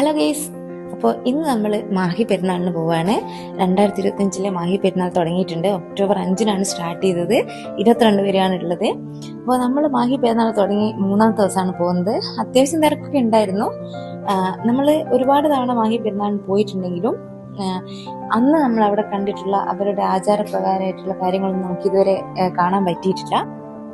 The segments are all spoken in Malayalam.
ഹലോ ഗൈസ്, അപ്പോൾ ഇന്ന് നമ്മൾ മാഹി പെരുന്നാളിന് പോവാണ്. 2025 മാഹി പെരുന്നാൾ തുടങ്ങിയിട്ടുണ്ട്. ഒക്ടോബർ 5 സ്റ്റാർട്ട് ചെയ്തത്, 22 വരെയാണ് ഉള്ളത്. അപ്പോൾ നമ്മൾ മാഹി പെരുന്നാൾ തുടങ്ങി 3-ാമത്തെ ദിവസമാണ് പോകുന്നത്. അത്യാവശ്യം തിരക്കൊക്കെ ഉണ്ടായിരുന്നു. നമ്മൾ ഒരുപാട് തവണ മാഹി പെരുന്നാളിന് പോയിട്ടുണ്ടെങ്കിലും അന്ന് നമ്മൾ അവിടെ കണ്ടിട്ടുള്ള അവരുടെ ആചാരപ്രകാരമായിട്ടുള്ള കാര്യങ്ങളൊന്നും നമുക്ക് ഇതുവരെ കാണാൻ പറ്റിയിട്ടില്ല.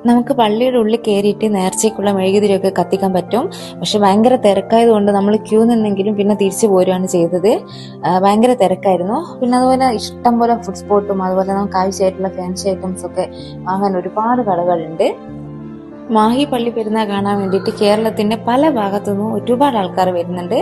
നമുക്ക് പള്ളിയുടെ ഉള്ളിൽ കയറിയിട്ട് നേർച്ചയ്ക്കുള്ള മെഴുകുതിരിയൊക്കെ കത്തിക്കാൻ പറ്റും. പക്ഷെ ഭയങ്കര തിരക്കായത് കൊണ്ട് നമ്മൾ ക്യൂ നിന്നെങ്കിലും പിന്നെ തിരിച്ചു പോരുകയാണ് ചെയ്തത്. ഭയങ്കര തിരക്കായിരുന്നു. പിന്നെ അതുപോലെ ഇഷ്ടം പോലെ ഫുഡ് സ്പോട്ടും അതുപോലെ നമുക്ക് ആവശ്യമായിട്ടുള്ള ഫാൻസി ഐറ്റംസ് ഒക്കെ വാങ്ങാൻ ഒരുപാട് കടകളുണ്ട്. മാഹി പള്ളി പെരുന്നാൾ കാണാൻ വേണ്ടിയിട്ട് കേരളത്തിന്റെ പല ഭാഗത്തുനിന്നും ഒരുപാട് ആൾക്കാർ വരുന്നുണ്ട്.